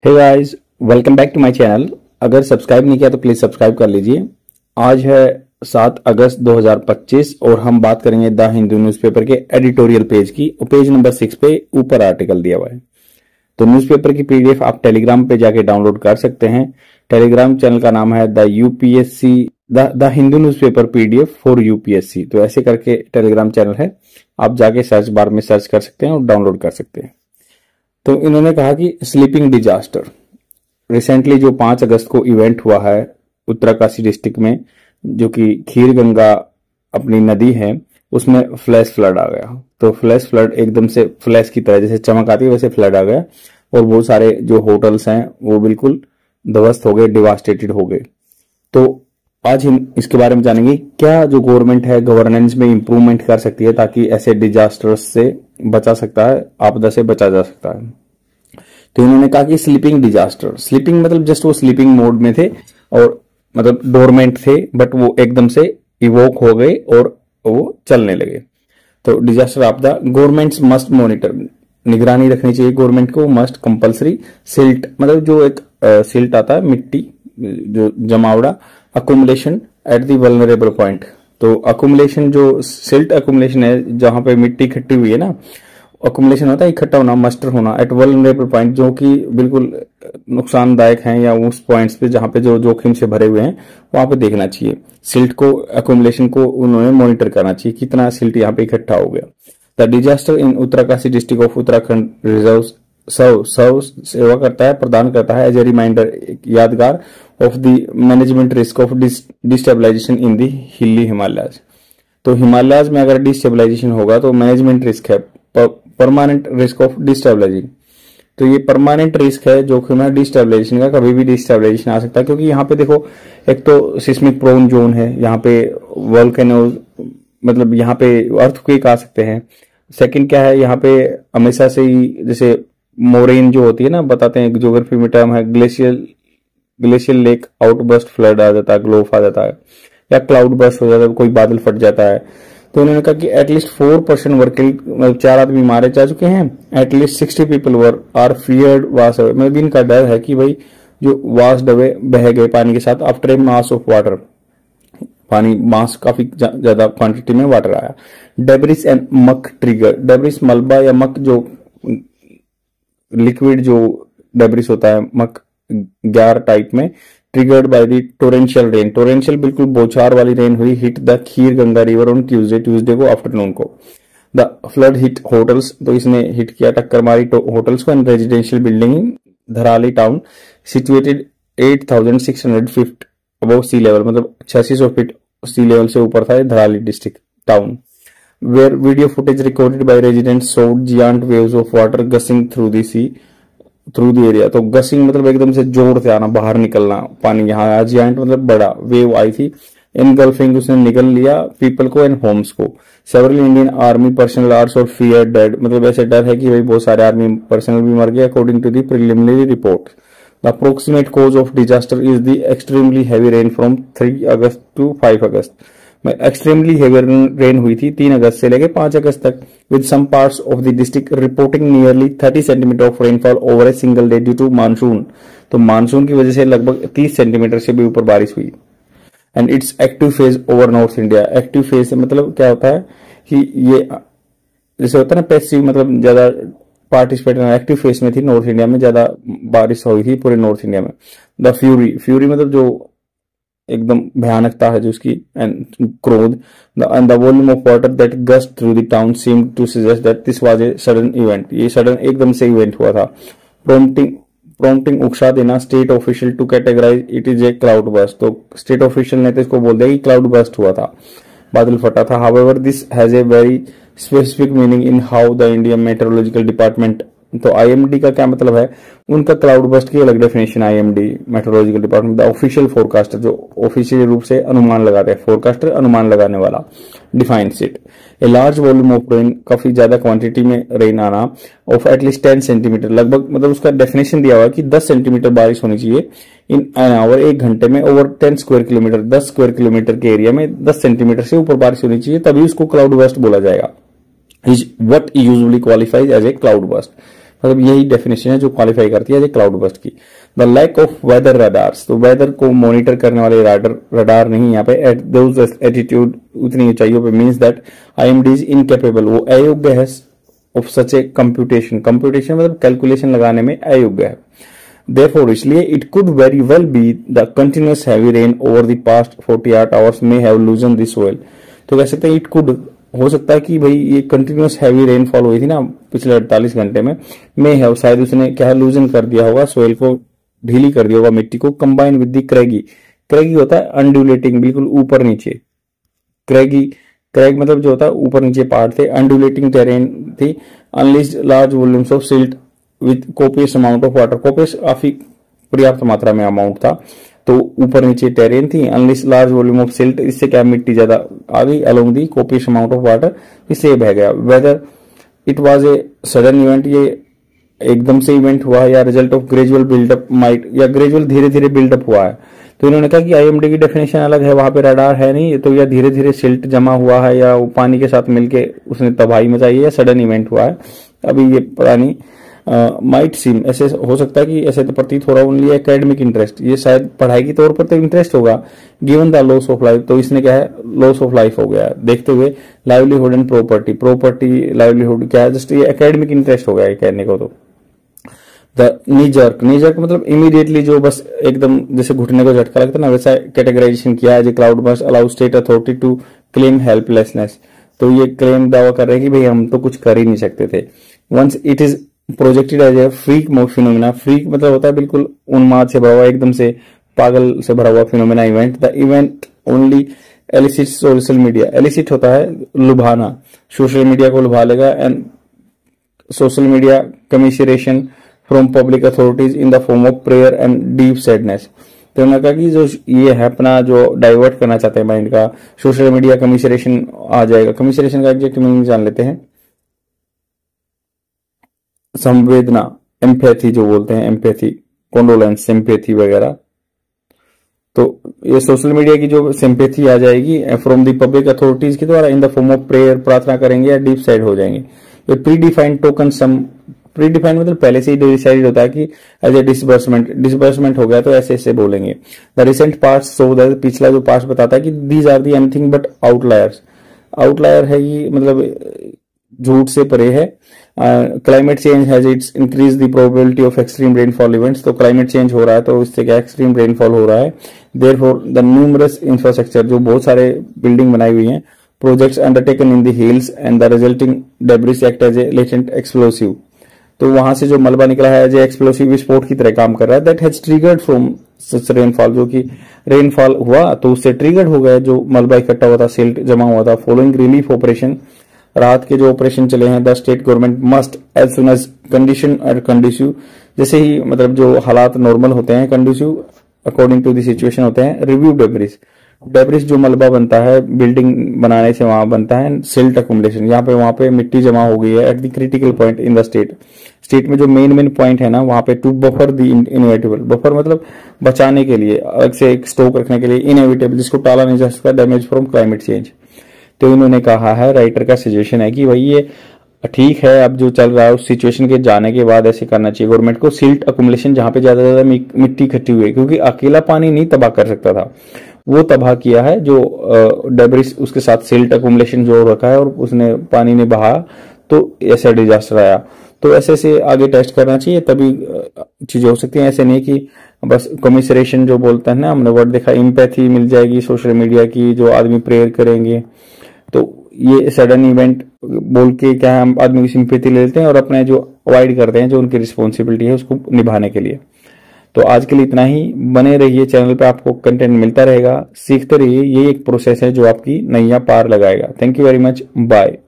Hey guys, welcome back to my channel. अगर subscribe नहीं किया तो प्लीज सब्सक्राइब कर लीजिए। आज है 7 अगस्त 2025 और हम बात करेंगे द हिंदू न्यूज़पेपर के एडिटोरियल पेज की। पेज नंबर 6 पे ऊपर आर्टिकल दिया हुआ है। तो न्यूज़पेपर की पीडीएफ आप टेलीग्राम पे जाके डाउनलोड कर सकते हैं। टेलीग्राम चैनल का नाम है the UPSC the Hindu newspaper PDF for UPSC. तो ऐसे करके टेलीग्राम चैनल है, आप जाके सर्च बार में सर्च कर सकते हैं और डाउनलोड कर सकते हैं। तो इन्होंने कहा कि स्लीपिंग डिजास्टर रिसेंटली जो 5 अगस्त को इवेंट हुआ है उत्तरकाशी डिस्ट्रिक्ट में, जो कि खीर गंगा अपनी नदी है, उसमें फ्लैश फ्लड आ गया। तो फ्लैश फ्लड एकदम से फ्लैश की तरह जैसे चमक आती है वैसे फ्लड आ गया और बहुत सारे जो होटल्स हैं वो बिल्कुल ध्वस्त हो गए, डिवास्टेटेड हो गए। तो आज हम इसके बारे में जानेंगे क्या जो गवर्नमेंट है गवर्नेंस में इंप्रूवमेंट कर सकती है ताकि ऐसे डिजास्टर्स से बचा सकता है, आपदा से बचा जा सकता है। तो इन्होंने कहा कि स्लीपिंग डिजास्टर, स्लीपिंग मतलब जस्ट वो स्लीपिंग मोड में थे और मतलब डोरमेंट थे, बट वो एकदम से इवोक हो गए और वो चलने लगे। तो डिजास्टर आपदा, गवर्नमेंट्स मस्ट मॉनिटर, निगरानी रखनी चाहिए गवर्नमेंट को। मस्ट कंपलसरी सिल्ट मतलब जो एक सिल्ट आता है मिट्टी जो जमावड़ा, accumulation at the vulnerable point. तो अकुमुलेशन जो सिल्ट अकुमुलेशन है जहां पे मिट्टी इकट्ठी हुई है ना, अकुमुलेशन होता है इकट्ठा होना, मस्टर होना एट वल्नरेबल पॉइंट, जो कि बिल्कुल नुकसानदायक हैं या उस पॉइंट्स पे जहां पे जो जोखिम से भरे हुए हैं वहां पे देखना चाहिए। सिल्ट को अकुमुलेशन को उन्होंने मॉनिटर करना चाहिए, कितना सिल्ट यहाँ पे इकट्ठा हो गया। The disaster in Uttarkashi district of Uttarakhand reserve serve सेवा करता है, प्रदान करता है एज ए रिमाइंडर, यादगार of the management risk of destabilisation in the hilly Himalayas. तो हिमालयाज में अगर डिस्टेबलाइजेशन होगा तो मैनेजमेंट रिस्क है, परमानेंट रिस्क ऑफ डिस्टेबलाइजिंग। तो ये परमानेंट रिस्क है जोखिम है डिस्टेबलाइजेशन का, कभी भी डिस्टेबलाइजेशन आ सकता है। क्योंकि यहाँ पे देखो, एक तो सिस्मिक प्रोन जोन है, यहाँ पे वोल्केनोज मतलब यहाँ पे अर्थक्वेक आ सकते हैं। सेकंड क्या है, यहाँ पे हमेशा से ही जैसे मोरेन जो होती है ना, बताते हैं ज्योग्राफी में टर्म है, ग्लेशियल लेक आउटबर्स्ट, फ्लड आ जाता है, ग्लोफ आ जाता है या क्लाउड बर्स्ट हो जाता है, कोई बादल फट जाता है। तो उन्होंने कहा कि एटलीस्ट 4% वर किल्ड, मतलब 4 आदमी मारे जा चुके हैं। At least 60 people were are feared was away, मतलब इनका डर है कि भाई जो वास्ट अवे बह गए पानी के साथ after a mass of water, पानी मास काफी ज्यादा क्वांटिटी में वाटर आया। डेब्रिस एंड मक ट्रिगर, डेब्रिस मलबा या मक जो लिक्विड जो डेब्रिस होता है, मक ग्यार टाइप में, triggered by the torrential rain, torrential बिल्कुल बौछार वाली रेन हुई, hit the Kheer Ganga river on Tuesday को आफ्टरनून को। द फ्लड हिट होटल्स, तो इसने हिट किया, टक्कर मारी होटल्स को, and residential building in Dharali town situated 8600 feet above sea level, मतलब 8600 फीट सी लेवल से ऊपर था Dharali district town. Where video footage recorded by residents showed giant waves of water gushing through the sea through the area। तो gushing मतलब एकदम से जोर से आना, बाहर निकलना पानी, यहाँ आया जियांट मतलब बड़ा वेव आई थी। इनगल्फिंग, उसने निकल लिया पीपल को एंड होम्स को। Several Indian army personnel are और फियर डेड, मतलब ऐसे डर है कि भाई बहुत सारे आर्मी पर्सनल भी मर गए according to the preliminary report. The approximate cause of disaster is the extremely heavy rain from 3 August to 5 August. Extremely heavy rain हुई थी 3 अगस्त से लेकर 5 अगस्त तक, with some parts of the district reporting nearly 30 centimetre of rainfall over a single day due to monsoon. तो monsoon की वजह से लगभग 30 सेंटीमीटर से भी ऊपर बारिश हुई। And it's active phase over north India, active phase से मतलब क्या होता है कि ये जैसे होता है ना पैसिव, मतलब ज्यादा पार्टिसिपेट, एक्टिव फेज में थी नॉर्थ इंडिया में, ज्यादा बारिश हुई थी पूरे नॉर्थ इंडिया में। द फ्यूरी, फ्यूरी मतलब जो एकदम भयानकता है जो उसकी, एंड क्रोध, the volume of water that gust through the town seemed to suggest that this was a sudden event, ये सडन एकदम से इवेंट हुआ था। प्रॉम्प्टिंग उकसा देना state official to categorise it is a cloud burst, तो state official ने तो इसको बोल दिया कि क्लाउड बर्स्ट हुआ था, बादल फटा था। However this has a very specific meaning in how the Indian meteorological department, तो आईएमडी का क्या मतलब है, उनका क्लाउड बर्स्ट की अलग definition. IMD meteorological department the official forecaster, जो ऑफिशियल रूप से अनुमान लगाते हैं, फोरकास्टर अनुमान लगाने वाला, defines it. A large volume of rain, काफी ज्यादा क्वांटिटी में रेन आना, ऑफ एटलीस्ट 10 सेंटीमीटर, लगभग मतलब उसका डेफिनेशन दिया हुआ कि 10 सेंटीमीटर बारिश होनी चाहिए इन एन आवर, 1 घंटे में, over 10 square kilometre, 10 square kilometre के एरिया में 10 सेंटीमीटर से ऊपर बारिश होनी चाहिए, तभी उसको क्लाउड बर्स्ट बोला जाएगा। Is what usually qualifies as a cloud burst. मतलब यही डेफिनेशन है जो क्वालिफाई करती है क्लाउड बस्ट की। The lack of weather radars, तो वेदर को मॉनिटर करने वाले रडार नहीं यहाँ पे एट दोज एटीट्यूड उतनी ऊंचाइयों पे, means that IMD is incapable, वो अयोग्य है of such A computation, computation मतलब कैलकुलेशन लगाने में अयोग्य है। Therefore, इसलिए it could very well be the continuous heavy rain over the past 48 hours may have loosened the soil। तो कह सकते हैं it could, हो सकता है कि भाई ये कंटिन्यूस हैवी रेनफॉल हुई थी ना पिछले 48 घंटे में, may have, शायद उसने क्या लूजन कर दिया होगा, सोइल को ढीली कर दिया होगा, मिट्टी को, कंबाइन विद द क्रैगी, क्रैगी होता है अंडुलेटिंग, बिल्कुल ऊपर नीचे, क्रैगी, क्रैग मतलब जो होता है ऊपर नीचे पहाड़ थे, अंडुलेटिंग टेरेन थी, unleashed large volumes of silt with copious amount of water, copious काफी पर्याप्त मात्रा में अमाउंट था, तो ऊपर नीचे टेरेन थी, unleashed large volume of silt, इससे क्या मिट्टी ज्यादा आ गई, along the copious amount of water, इससे बह गया। Whether it was a sudden event, ये एकदम से इवेंट हुआ या result of gradual buildup might, या ग्रेजुअल धीरे धीरे बिल्डअप हुआ है। तो इन्होंने कहा कि IMD की डेफिनेशन अलग है, वहां पे रडार है नहीं, तो या धीरे धीरे सिल्ट जमा हुआ है या वो पानी के साथ मिलके उसने तबाही मचाई है, या सडन इवेंट हुआ है, अभी ये पता नहीं। माइट सीम, ऐसे हो सकता है कि ऐसे तो प्रतीत हो रहा, ओनली एकेडमिक इंटरेस्ट, ये शायद पढ़ाई के तौर पर तो इंटरेस्ट होगा, given the loss of life, तो इसने क्या है लॉस ऑफ लाइफ हो गया है, देखते हुए livelihood and property, property livelihood क्या है, जस्ट ये एकेडमिक इंटरेस्ट हो गया है कहने को। तो the knee jerk, knee jerk मतलब इमीडिएटली जो बस एकदम जैसे घुटने को झटका लगता है ना, वैसा कैटेगराइजेशन किया है, cloud burst allow state authority to claim helplessness, तो ये क्लेम दावा कर रहे हैं कि भाई हम तो कुछ कर ही नहीं सकते थे। Once it is projected as a freak phenomena, freak मतलब होता है बिल्कुल उन्माद से भरा हुआ, एकदम से पागल से भरा हुआ phenomena event, the event only elicit social media, elicit होता है लुभाना, सोशल मीडिया को लुभा लेगा, and social media commiseration from public authorities in the form of prayer and deep sadness. तो उन्होंने कहा कि जो ये है अपना जो डाइवर्ट करना चाहते हैं माइंड का, सोशल मीडिया कमिशरेशन आ जाएगा, कमिशरेशन का एग्जैक्ट मीनिंग जान लेते हैं, संवेदना, एम्पैथी जो बोलते हैं, एम्पैथी, कॉन्डोलेंस, सिंपैथी वगैरह, तो ये सोशल मीडिया की जो सिंपैथी आ जाएगी फ्रॉम द पब्लिक अथॉरिटीज के द्वारा इन द फॉर्म ऑफ प्रेयर, प्रार्थना करेंगे या डीप साइड हो जाएंगे। ये प्री डिफाइंड टोकन सम, प्री डिफाइंड मतलब पहले से ही डिसाइडेड होता है कि एज ए डिसबर्समेंट, डिसबर्समेंट हो गया तो ऐसे ऐसे बोलेंगे। The recent past so that, पिछला जो पास्ट बताता है कि these are the anything but outliers, outlier है ये मतलब झूठ से परे है। Climate change has its increase the probability of extreme rainfall events, तो क्लाइमेट चेंज हो रहा है तो इससे क्या एक्सट्रीम रेनफॉल हो रहा है। देयरफॉर द न्यूमरस इंफ्रास्ट्रक्चर, जो बहुत सारे बिल्डिंग बनाई हुई हैं, projects undertaken in the hills and the resulting debris act as a latent explosive, तो वहां से जो मलबा निकला है एज ए एक्सप्लोसिव विस्फोट की तरह काम कर रहा है। That has triggered from such rainfall, जो कि रेनफॉल हुआ तो उससे ट्रिगर्ड हो गया, जो मलबा इकट्ठा हुआ था, सिल्ट जमा हुआ था। फॉलोइंग रिलीफ ऑपरेशन, राहत के जो ऑपरेशन चले हैं, the state government must as soon as condition are conducive, जैसे ही मतलब जो हालात नॉर्मल होते हैं, conducive according to the situation होते हैं, रिव्यू डेब्रिस, डेब्रिस जो मलबा बनता है बिल्डिंग बनाने से वहां बनता है, सिल्ट अकोमोडेशन, यहाँ पे वहां पे मिट्टी जमा हो गई है at the critical point in the state, state में जो मेन पॉइंट है ना वहां पे, to buffer the inevitable, buffer मतलब बचाने के लिए, अलग से एक स्टॉक रखने के लिए, इनएविटेबल जिसको टाला नहीं जा सकता, डैमेज फ्रॉम क्लाइमेट चेंज। तो इन्होंने कहा है, राइटर का सजेशन है कि भाई ये ठीक है, अब जो चल रहा है उस सिचुएशन के जाने के बाद ऐसे करना चाहिए गवर्नमेंट को, सिल्ट अकुमुलेशन जहां पे ज्यादा ज्यादा मिट्टी इकट्ठी हुई है, क्योंकि अकेला पानी नहीं तबाह कर सकता था, वो तबाह किया है जो डेब्रिस, उसके साथ सिल्ट अकुमुलेशन जो रखा है और उसने पानी ने बहाया तो ऐसा डिजास्टर आया। तो ऐसे से आगे टेस्ट करना चाहिए, तभी चीजें हो सकती हैं, ऐसे नहीं कि बस कमिसरेशन जो बोलते हैं ना, हमने वर्ड देखा, इम्पैथी मिल जाएगी सोशल मीडिया की, जो आदमी प्रेयर करेंगे, तो ये सडन इवेंट बोल के क्या है, हम आदमी की सिंपैथी ले लेते हैं और अपने जो अवॉइड करते हैं, जो उनकी रिस्पॉन्सिबिलिटी है उसको निभाने के लिए। तो आज के लिए इतना ही, बने रहिए चैनल पे, आपको कंटेंट मिलता रहेगा, सीखते रहिए, ये एक प्रोसेस है जो आपकी नैया पार लगाएगा। Thank you very much, bye.